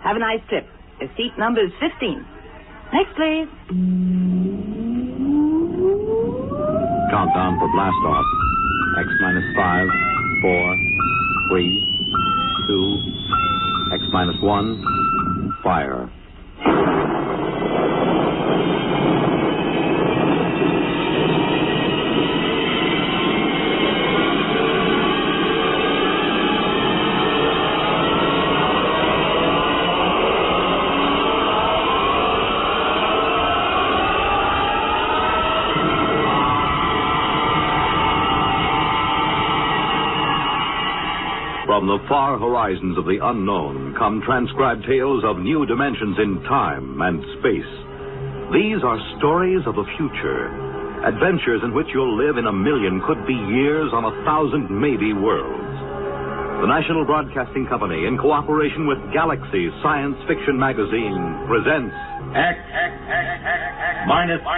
Have a nice trip. Your seat number is 15. Next, please. Countdown for blast off. X minus 5, 4, 3, 2, X minus 1, fire. From the far horizons of the unknown come transcribed tales of new dimensions in time and space. These are stories of the future, adventures in which you'll live in a million, could be years, on 1,000 maybe worlds. The National Broadcasting Company, in cooperation with Galaxy Science Fiction Magazine, presents X minus 1.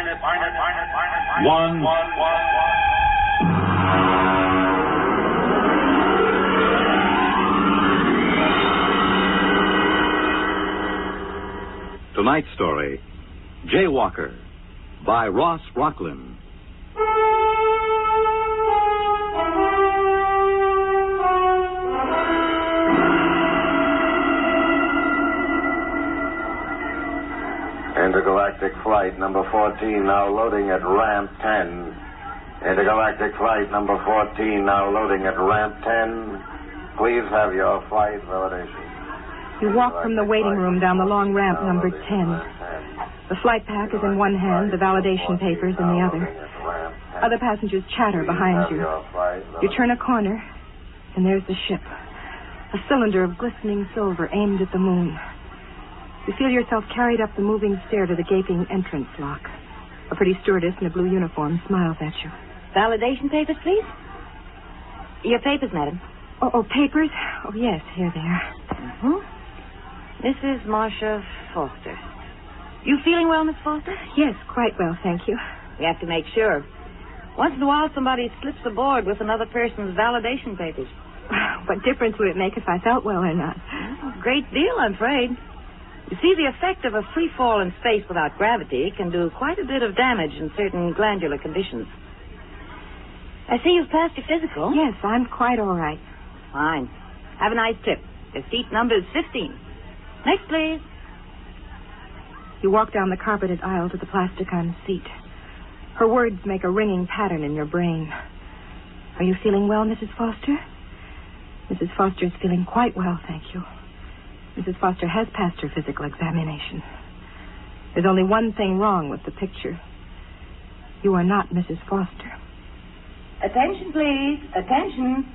Tonight's story, Jaywalker, by Ross Rocklin. Intergalactic flight number 14 now loading at ramp 10. Intergalactic flight number 14 now loading at ramp 10. Please have your flight validation. You walk from the waiting room down the long ramp number 10. The flight pack is in one hand, the validation papers in the other. Other passengers chatter behind you. You turn a corner, and there's the ship. A cylinder of glistening silver aimed at the moon. You feel yourself carried up the moving stair to the gaping entrance lock. A pretty stewardess in a blue uniform smiles at you. Validation papers, please? Your papers, madam. Oh, papers? Oh, yes, here they are. Mm-hmm. Mrs. Marcia Foster. You feeling well, Miss Foster? Yes, quite well, thank you. We have to make sure. Once in a while, somebody slips aboard with another person's validation papers. What difference would it make if I felt well or not? A great deal, I'm afraid. You see, the effect of a free fall in space without gravity can do quite a bit of damage in certain glandular conditions. I see you've passed your physical. Yes, I'm quite all right. Fine. Have a nice trip. Your seat number is 15. Next, please. You walk down the carpeted aisle to the plastic-on seat. Her words make a ringing pattern in your brain. Are you feeling well, Mrs. Foster? Mrs. Foster's feeling quite well, thank you. Mrs. Foster has passed her physical examination. There's only one thing wrong with the picture. You are not Mrs. Foster. Attention, please. Attention.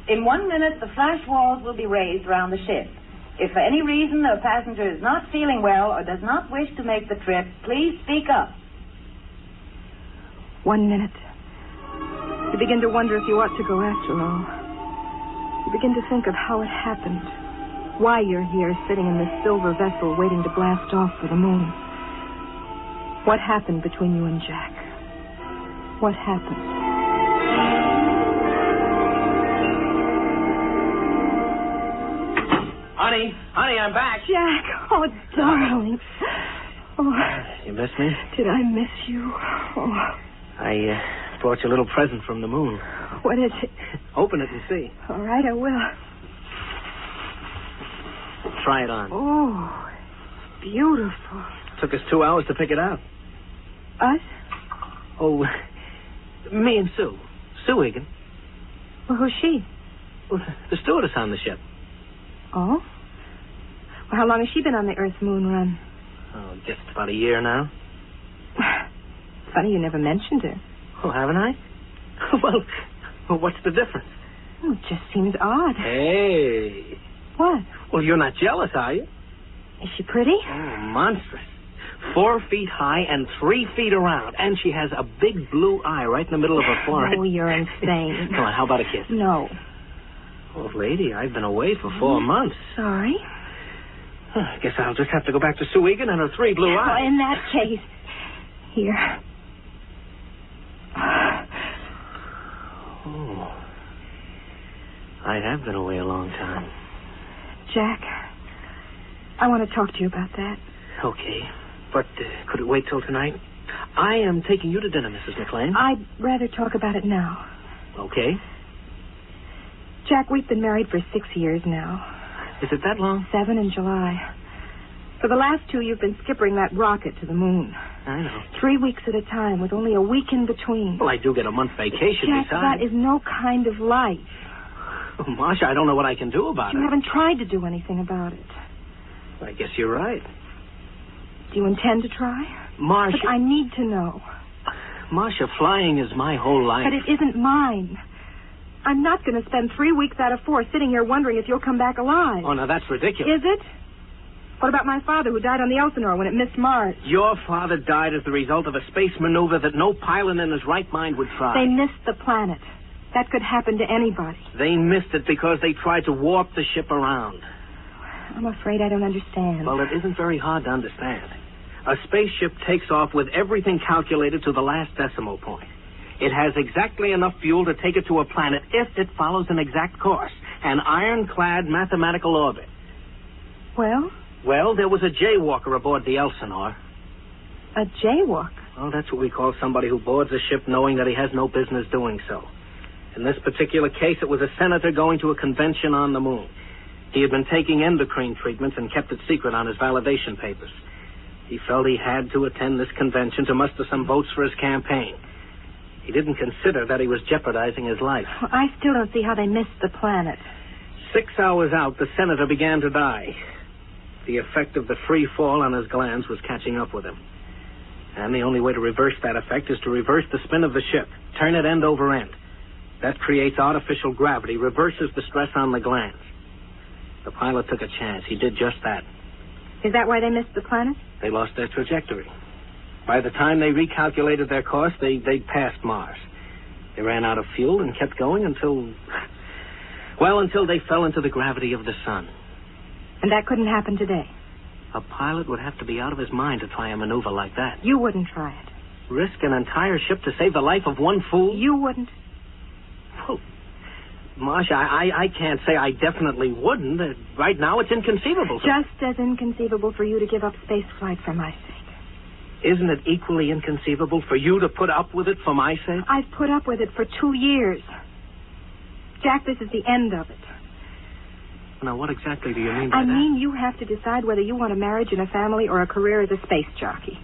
In 1 minute, the flash walls will be raised around the ship. If for any reason a passenger is not feeling well or does not wish to make the trip, please speak up. 1 minute. You begin to wonder if you ought to go after all. You begin to think of how it happened. Why you're here sitting in this silver vessel waiting to blast off for the moon. What happened between you and Jack? What happened? Honey, I'm back. Jack, oh, darling. Oh, You miss me? did I miss you? Oh, I brought you a little present from the moon. what is it? Open it and see. All right, I will. Try it on. Oh, beautiful. Took us 2 hours to pick it out. Us? Oh, me and Sue. Sue Egan. Well, who's she? Well, the stewardess on the ship. Oh? Well, how long has she been on the Earth-Moon run? Oh, just about a year now. Funny you never mentioned her. Oh, haven't I? Well, what's the difference? Oh, it just seems odd. Hey. What? Well, you're not jealous, are you? Is she pretty? Oh, monstrous. 4 feet high and 3 feet around. And she has a big blue eye right in the middle of her forehead. Oh, you're insane. Come on, how about a kiss? No. Oh, lady, I've been away for 4 months. Sorry. I guess I'll just have to go back to Sue Egan and her 3 blue eyes. Oh, in that case, here. Oh. I have been away a long time. Jack, I want to talk to you about that. Okay. But could it wait till tonight? I am taking you to dinner, Mrs. McLean. I'd rather talk about it now. Okay. Jack, we've been married for 6 years now. Is it that long? 7 in July. For the last 2, you've been skippering that rocket to the moon. I know. 3 weeks at a time with only a week in between. Well, I do get a month vacation Jack, besides. that is no kind of life. Oh, Marcia, I don't know what I can do about You it. haven't tried to do anything about it. I guess you're right. Do you intend to try? Marcia... Look, I need to know. Marcia, flying is my whole life. But it isn't mine. I'm not going to spend 3 weeks out of 4 sitting here wondering if you'll come back alive. Oh, now that's ridiculous. Is it? What about my father who died on the Elsinore when it missed Mars? Your father died as the result of a space maneuver that no pilot in his right mind would try. They missed the planet. That could happen to anybody. They missed it because they tried to warp the ship around. I'm afraid I don't understand. Well, it isn't very hard to understand. A spaceship takes off with everything calculated to the last decimal point. It has exactly enough fuel to take it to a planet if it follows an exact course, an ironclad mathematical orbit. Well? Well, there was a Jaywalker aboard the Elsinore. A jaywalker? Well, that's what we call somebody who boards a ship knowing that he has no business doing so. In this particular case, it was a senator going to a convention on the moon. He had been taking endocrine treatments and kept it secret on his validation papers. He felt he had to attend this convention to muster some votes for his campaign. He didn't consider that he was jeopardizing his life. Well, I still don't see how they missed the planet. 6 hours out, the senator began to die. The effect of the free fall on his glands was catching up with him. And the only way to reverse that effect is to reverse the spin of the ship, turn it end over end. That creates artificial gravity, reverses the stress on the glands. The pilot took a chance. He did just that. Is that why they missed the planet? They lost their trajectory. By the time they recalculated their course, they'd passed Mars. They ran out of fuel and kept going until they fell into the gravity of the sun. And that couldn't happen today. A pilot would have to be out of his mind to try a maneuver like that. You wouldn't try it. Risk an entire ship to save the life of one fool? You wouldn't. Well, Marcia, I can't say I definitely wouldn't. Right now, it's inconceivable. Just as inconceivable for you to give up space flight for my sake. Isn't it equally inconceivable for you to put up with it for my sake? I've put up with it for 2 years. Jack, this is the end of it. Now, what exactly do you mean by that? I mean you have to decide whether you want a marriage and a family or a career as a space jockey.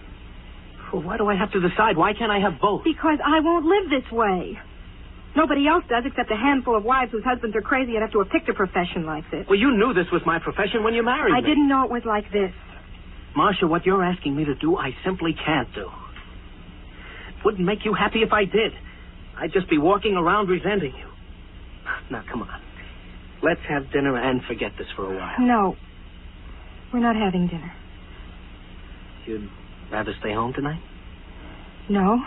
Well, why do I have to decide? Why can't I have both? Because I won't live this way. Nobody else does except a handful of wives whose husbands are crazy enough to have picked a profession like this. Well, you knew this was my profession when you married me. I didn't know it was like this. Marcia, what you're asking me to do, I simply can't do. It wouldn't make you happy if I did. I'd just be walking around resenting you. Now, come on. Let's have dinner and forget this for a while. No. We're not having dinner. You'd rather stay home tonight? No.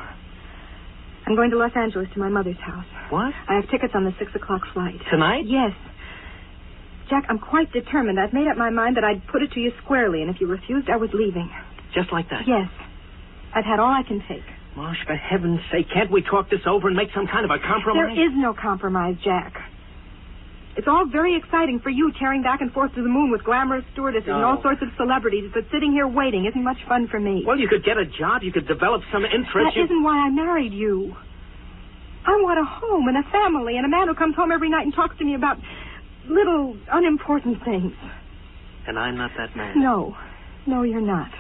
I'm going to Los Angeles to my mother's house. What? I have tickets on the 6 o'clock flight. Tonight? Yes. Jack, I'm quite determined. I've made up my mind that I'd put it to you squarely, and if you refused, I was leaving. Just like that? Yes. I've had all I can take. Marsh, for heaven's sake, can't we talk this over and make some kind of a compromise? There is no compromise, Jack. It's all very exciting for you tearing back and forth to the moon with glamorous stewardesses and all sorts of celebrities, but sitting here waiting isn't much fun for me. Well, you could get a job. You could develop some interest. That isn't why I married you. I want a home and a family and a man who comes home every night and talks to me about little unimportant things. And I'm not that man. No. No, you're not.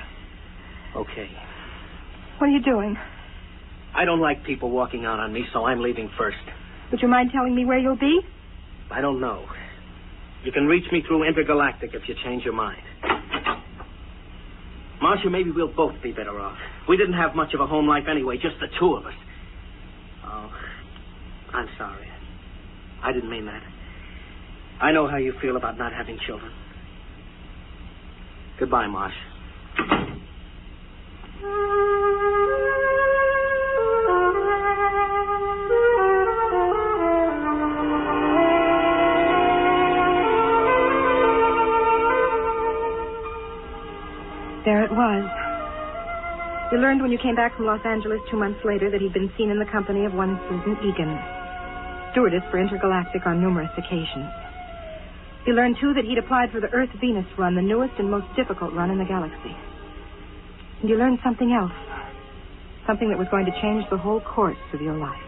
Okay. What are you doing? I don't like people walking out on me, so I'm leaving first. Would you mind telling me where you'll be? I don't know. You can reach me through Intergalactic if you change your mind. Marcia, maybe we'll both be better off. We didn't have much of a home life anyway, just the two of us. Oh, I'm sorry. I didn't mean that. I know how you feel about not having children. Goodbye, Marsh. There it was. You learned when you came back from Los Angeles 2 months later that he'd been seen in the company of one Susan Egan, stewardess for Intergalactic on numerous occasions. You learned, too, that he'd applied for the Earth-Venus run, the newest and most difficult run in the galaxy. And you learned something else. Something that was going to change the whole course of your life.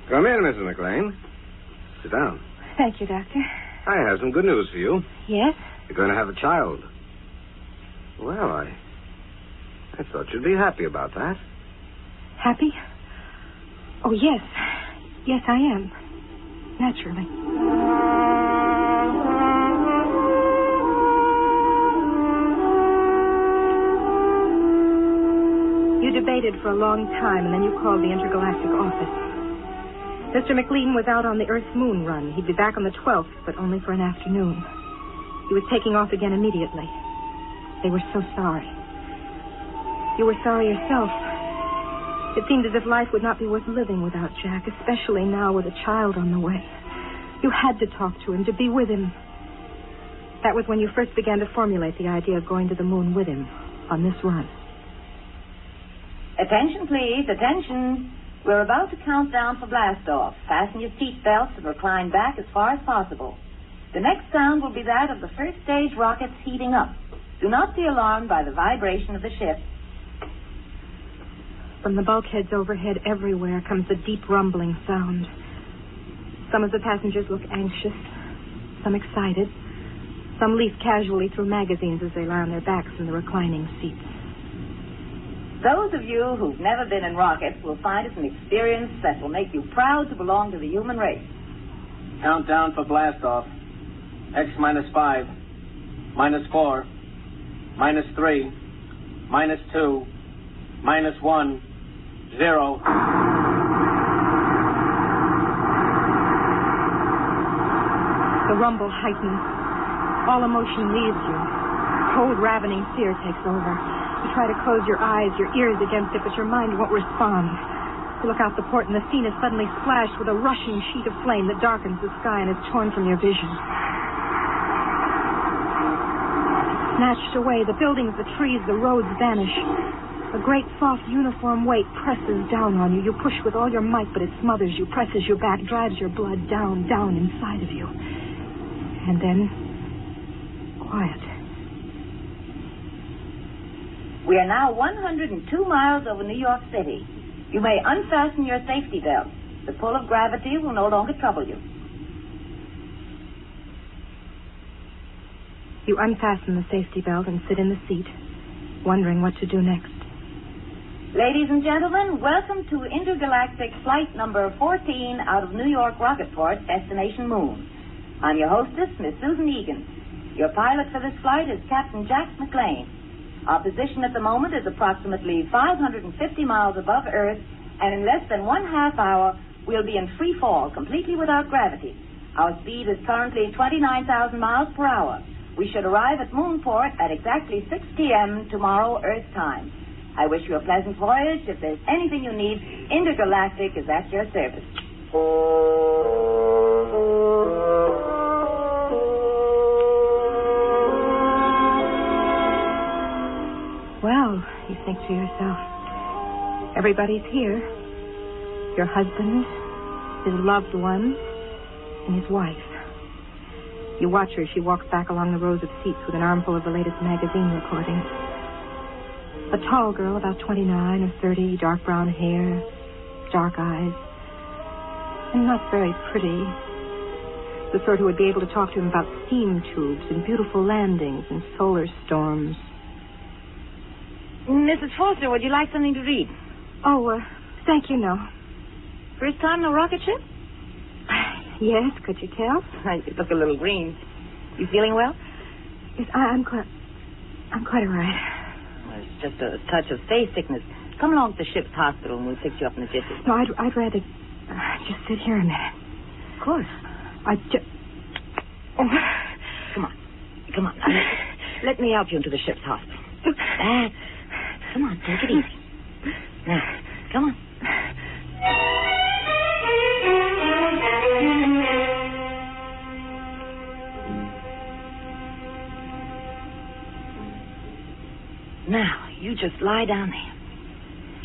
Come in, Mrs. McLean. Sit down. Thank you, Doctor. I have some good news for you. Yes? You're going to have a child. Well, I thought you'd be happy about that. Happy? Oh, yes. Yes, I am. Naturally. You debated for a long time, and then you called the intergalactic office. Mr. McLean was out on the Earth-Moon run. He'd be back on the 12th, but only for an afternoon. He was taking off again immediately. They were so sorry. You were sorry yourself. It seemed as if life would not be worth living without Jack, especially now with a child on the way. You had to talk to him, to be with him. That was when you first began to formulate the idea of going to the moon with him on this run. Attention, please. Attention. We're about to count down for blast-off. Fasten your seat belts and recline back as far as possible. The next sound will be that of the first stage rockets heating up. Do not be alarmed by the vibration of the ship. From the bulkheads overhead everywhere comes a deep rumbling sound. Some of the passengers look anxious, some excited. Some leaf casually through magazines as they lie on their backs in the reclining seats. Those of you who've never been in rockets will find it an experience that will make you proud to belong to the human race. Countdown for blast-off. X -5, -4, -3, -2, -1, 0. The rumble heightens. All emotion leaves you. Cold, ravening fear takes over. You try to close your eyes, your ears against it, but your mind won't respond. You look out the port, and the scene is suddenly splashed with a rushing sheet of flame that darkens the sky and is torn from your vision. Snatched away, the buildings, the trees, the roads vanish. A great, soft, uniform weight presses down on you. You push with all your might, but it smothers you, presses you back, drives your blood down, down inside of you. And then, quiet. We are now 102 miles over New York City. You may unfasten your safety belt. The pull of gravity will no longer trouble you. You unfasten the safety belt and sit in the seat, wondering what to do next. Ladies and gentlemen, welcome to intergalactic flight number 14 out of New York Rocketport, destination Moon. I'm your hostess, Miss Susan Egan. Your pilot for this flight is Captain Jack McLean. Our position at the moment is approximately 550 miles above Earth, and in less than 1/2 hour, we'll be in free fall, completely without gravity. Our speed is currently 29,000 miles per hour. We should arrive at Moonport at exactly 6 p.m. tomorrow, Earth time. I wish you a pleasant voyage. If there's anything you need, Intergalactic is at your service. Well, you think to yourself, everybody's here. Your husband, his loved one, and his wife. You watch her as she walks back along the rows of seats with an armful of the latest magazine recordings. A tall girl, about 29 or 30, dark brown hair, dark eyes, and not very pretty. The sort who would be able to talk to him about steam tubes and beautiful landings and solar storms. Mrs. Foster, would you like something to read? Oh, thank you, no. First time in a rocket ship? Yes, could you tell? You look a little green. You feeling well? Yes, I'm quite all right. Well, it's just a touch of face sickness. Come along to the ship's hospital and we'll fix you up in a jiffy. No, I'd rather just sit here a minute. Of course. Oh. Come on. Now, let me help you into the ship's hospital. Come on, take it easy. Now, come on. Now, you just lie down there.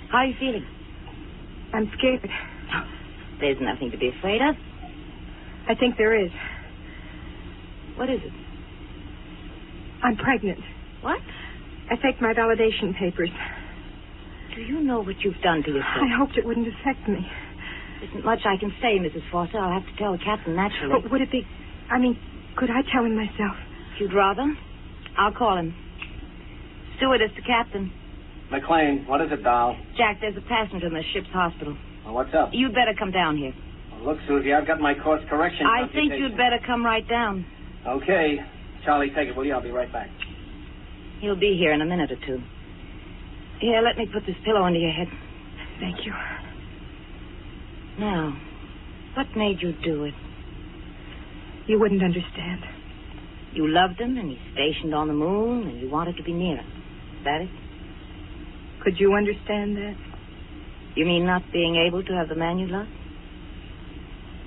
How are you feeling? I'm scared. There's nothing to be afraid of. I think there is. What is it? I'm pregnant. What? I faked my validation papers. Do you know what you've done to yourself? I hoped it wouldn't affect me. There isn't much I can say, Mrs. Foster. I'll have to tell the captain naturally. But would it be... could I tell him myself? If you'd rather, I'll call him. Stewardess to captain. McLean, what is it, doll? Jack, there's a passenger in the ship's hospital. Well, what's up? You'd better come down here. Well, look, Susie, I've got my course correction. I think you'd better come right down. Okay. Charlie, take it, will you? I'll be right back. He'll be here in a minute or two. Here, let me put this pillow under your head. Thank you. Now, what made you do it? You wouldn't understand. You loved him, and he's stationed on the moon, and you wanted to be near him. Is that it? Could you understand that? You mean not being able to have the man you love?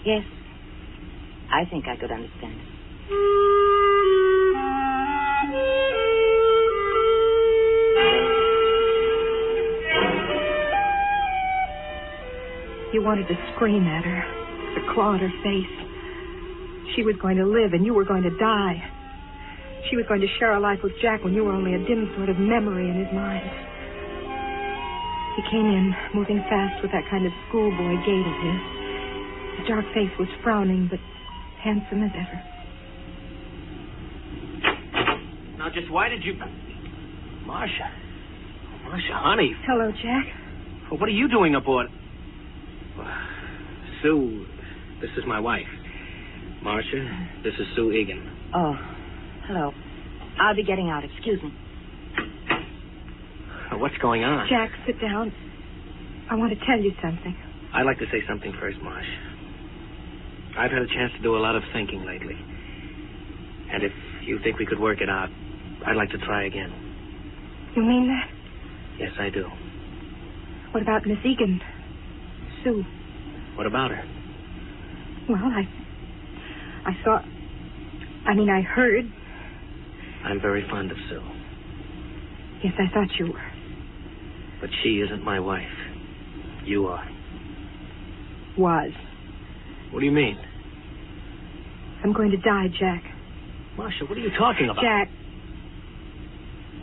Yes. I think I could understand it. You wanted to scream at her, to claw at her face. She was going to live, and you were going to die. She was going to share a life with Jack when you were only a dim sort of memory in his mind. He came in, moving fast with that kind of schoolboy gait of his. His dark face was frowning, but handsome as ever. Now, just why did you... Marcia, honey. Hello, Jack. Well, what are you doing aboard? Sue, this is my wife. Marcia, this is Sue Egan. Oh, hello. I'll be getting out. Excuse me. What's going on? Jack, sit down. I want to tell you something. I'd like to say something first, Marsh. I've had a chance to do a lot of thinking lately. And if you think we could work it out, I'd like to try again. You mean that? Yes, I do. What about Miss Egan? Sue? What about her? Well, I saw... I heard... I'm very fond of Sue. Yes, I thought you were. But she isn't my wife. You are. Was. What do you mean? I'm going to die, Jack. Marcia, what are you talking about? Jack,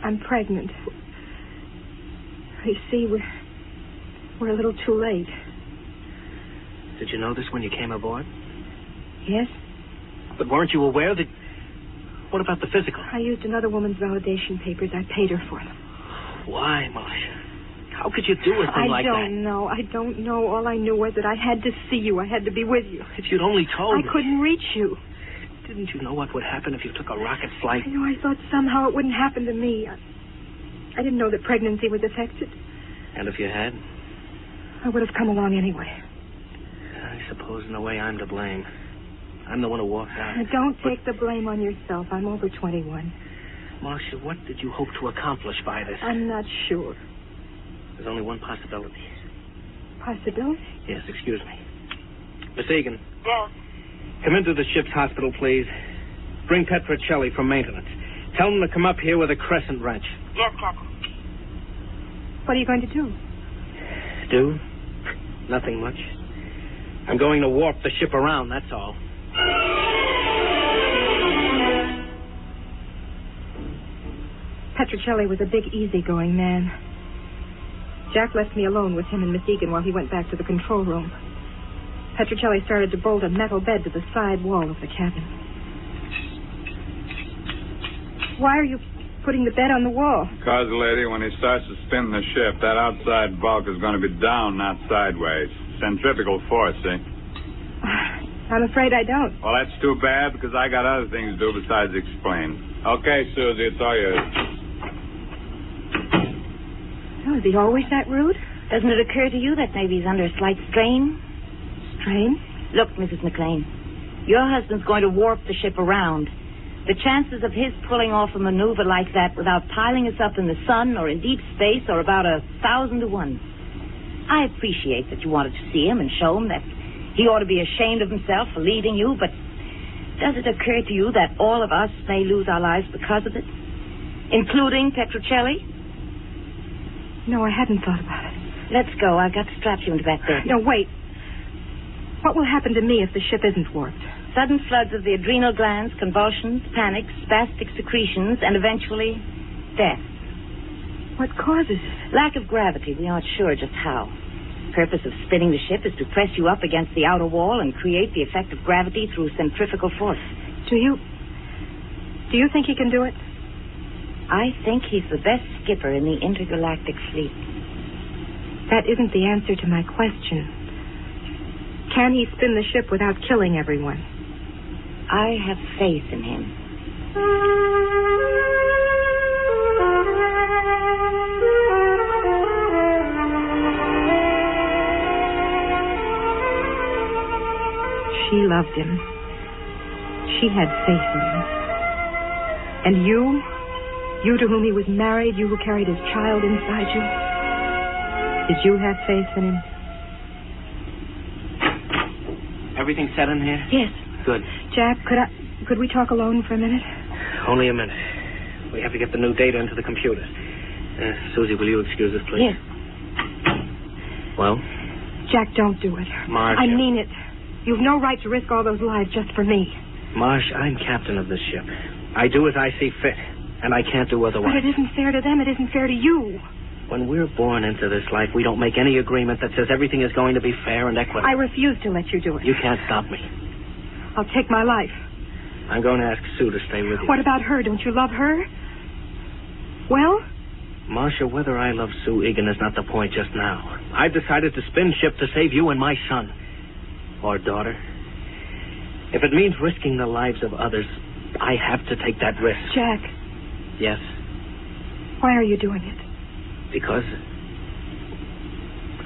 I'm pregnant. You see, we're a little too late. Did you know this when you came aboard? Yes. But weren't you aware that... What about the physical? I used another woman's validation papers. I paid her for them. Why, Marcia? How could you do a thing like that? I don't know. All I knew was that I had to see you. I had to be with you. If you'd only told me. I couldn't reach you. Didn't you know what would happen if you took a rocket flight? I thought somehow it wouldn't happen to me. I didn't know that pregnancy was affected. And if you had? I would have come along anyway. I suppose in a way I'm to blame. I'm the one who walked out. Don't take the blame on yourself. I'm over 21. Marcia, what did you hope to accomplish by this? I'm not sure. There's only one possibility. Possibility? Yes, excuse me. Miss Egan. Yes. Come into the ship's hospital, please. Bring Petrocelli from maintenance. Tell them to come up here with a crescent wrench. Yes, Captain. What are you going to do? Do? Nothing much. I'm going to warp the ship around, that's all. Petrocelli was a big, easygoing man. Jack left me alone with him and Miss Egan while he went back to the control room. Petrocelli started to bolt a metal bed to the side wall of the cabin. Why are you putting the bed on the wall? Because, lady, when he starts to spin the ship, that outside bulk is going to be down, not sideways. Centrifugal force, see? I'm afraid I don't. Well, that's too bad, because I got other things to do besides explain. Okay, Susie, it's all yours. Oh, is he always that rude? Doesn't it occur to you that maybe he's under a slight strain? Strain? Look, Mrs. McLean, your husband's going to warp the ship around. The chances of his pulling off a maneuver like that without piling us up in the sun or in deep space are about 1,000 to 1. I appreciate that you wanted to see him and show him that he ought to be ashamed of himself for leaving you, but does it occur to you that all of us may lose our lives because of it? Including Petrocelli? No, I hadn't thought about it. Let's go. I've got to strap you into that bed. No, wait. What will happen to me if the ship isn't warped? sudden floods of the adrenal glands, convulsions, panics, spastic secretions, and eventually death. What causes it? Lack of gravity. We aren't sure just how. The purpose of spinning the ship is to press you up against the outer wall and create the effect of gravity through centrifugal force. Do you think he can do it? I think he's the best skipper in the intergalactic fleet. That isn't the answer to my question. Can he spin the ship without killing everyone? I have faith in him. She loved him. She had faith in him. And you to whom he was married, you who carried his child inside you, did you have faith in him? Everything set in here? Yes. Good. Jack, could we talk alone for a minute? Only a minute. We have to get the new data into the computer. Susie, will you excuse us, please? Yes. Well? Jack, don't do it. Marcia. I mean it. You've no right to risk all those lives just for me. Marsh, I'm captain of this ship. I do as I see fit, and I can't do otherwise. But it isn't fair to them. It isn't fair to you. When we're born into this life, we don't make any agreement that says everything is going to be fair and equitable. I refuse to let you do it. You can't stop me. I'll take my life. I'm going to ask Sue to stay with you. What about her? Don't you love her? Well? Marcia, whether I love Sue Egan is not the point just now. I've decided to spin ship to save you and my son. Or daughter. If it means risking the lives of others, I have to take that risk. Jack. Yes? Why are you doing it? Because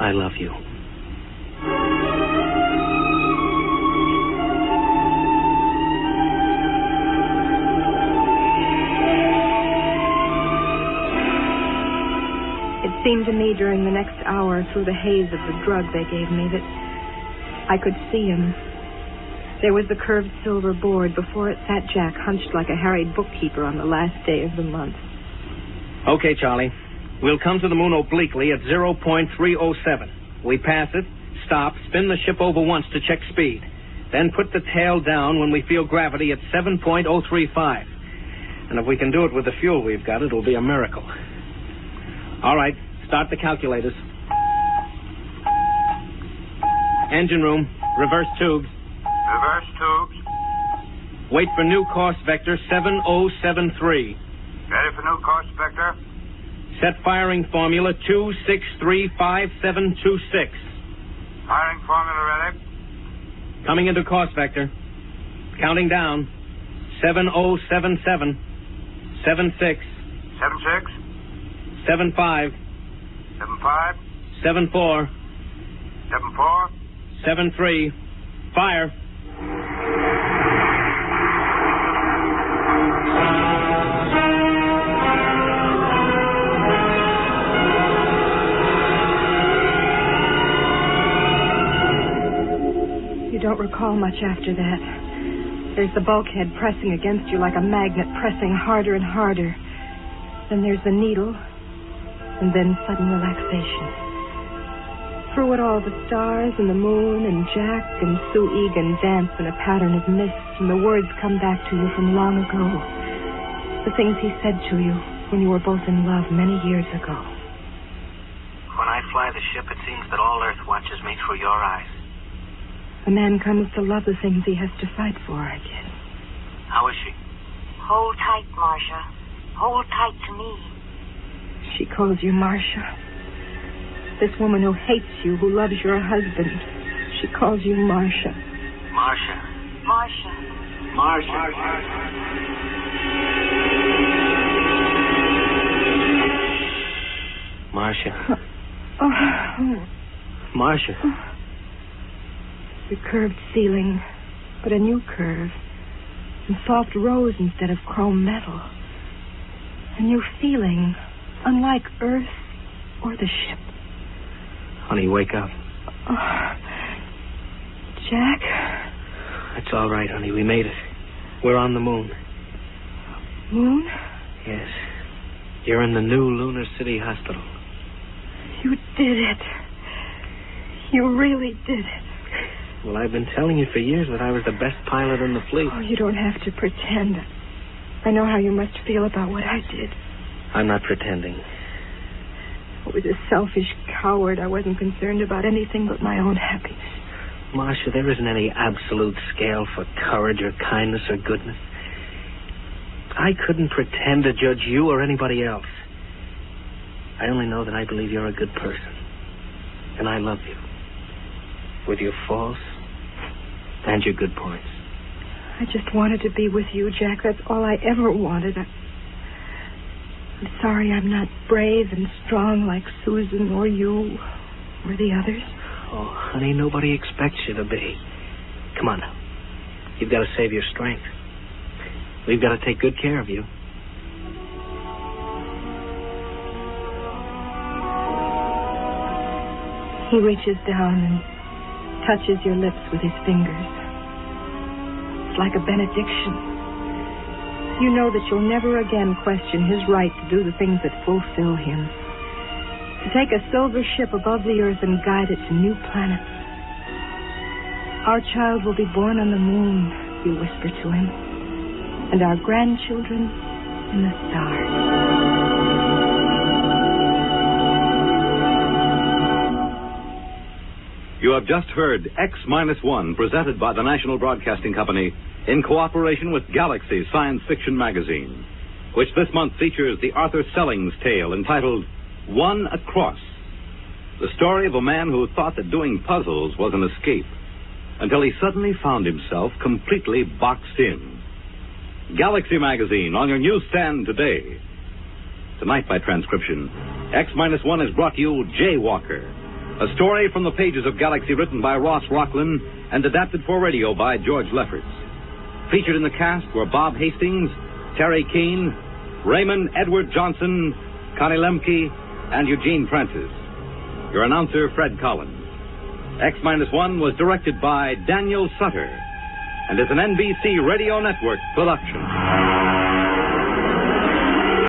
I love you. It seemed to me during the next hour through the haze of the drug they gave me that I could see him. There was the curved silver board. Before it sat Jack, hunched like a harried bookkeeper on the last day of the month. Okay, Charlie. We'll come to the moon obliquely at 0.307. We pass it, stop, spin the ship over once to check speed. Then put the tail down when we feel gravity at 7.035. And if we can do it with the fuel we've got, it'll be a miracle. All right, start the calculators. Engine room, reverse tubes. Reverse tubes. Wait for new course vector 7073. Ready for new course vector. Set firing formula 2635726. Firing formula ready. Coming into course vector. Counting down. 7077. 76. 76. 75. 75. 74. 74. 73. Fire. You don't recall much after that. There's the bulkhead pressing against you like a magnet, pressing harder and harder. Then there's the needle, and then sudden relaxation. Through it all, the stars and the moon and Jack and Sue Egan dance in a pattern of mist, and the words come back to you from long ago. The things he said to you when you were both in love many years ago. When I fly the ship, it seems that all Earth watches me through your eyes. A man comes to love the things he has to fight for, I guess. How is she? Hold tight, Marcia. Hold tight to me. She calls you Marcia. This woman who hates you, who loves your husband, she calls you Marcia. Marcia. Marcia. Marcia. Marcia. Marcia. The curved ceiling, but a new curve. And soft rose instead of chrome metal. A new feeling, unlike Earth or the ship. Honey, wake up. Jack? It's all right, honey. We made it. We're on the moon. Moon? Yes. You're in the new Lunar City Hospital. You did it. You really did it. Well, I've been telling you for years that I was the best pilot in the fleet. Oh, you don't have to pretend. I know how you must feel about what I did. I'm not pretending. I was a selfish coward. I wasn't concerned about anything but my own happiness. Marcia, there isn't any absolute scale for courage or kindness or goodness. I couldn't pretend to judge you or anybody else. I only know that I believe you're a good person. And I love you. With your faults and your good points. I just wanted to be with you, Jack. That's all I ever wanted. I'm sorry I'm not brave and strong like Susan or you or the others. Oh, honey, nobody expects you to be. Come on now. You've got to save your strength. We've got to take good care of you. He reaches down and touches your lips with his fingers. It's like a benediction. You know that you'll never again question his right to do the things that fulfill him. To take a silver ship above the earth and guide it to new planets. Our child will be born on the moon, you whisper to him, and our grandchildren in the stars. You have just heard X-1, presented by the National Broadcasting Company in cooperation with Galaxy Science Fiction Magazine, which this month features the Arthur Sellings tale entitled One Across, the story of a man who thought that doing puzzles was an escape, until he suddenly found himself completely boxed in. Galaxy Magazine on your newsstand today. Tonight, by transcription, X-1 has brought you Jaywalker, a story from the pages of Galaxy written by Ross Rocklin and adapted for radio by George Lefferts. Featured in the cast were Bob Hastings, Terry Keane, Raymond Edward Johnson, Connie Lemke, and Eugene Prentice. Your announcer, Fred Collins. X-1 was directed by Daniel Sutter and is an NBC Radio Network production.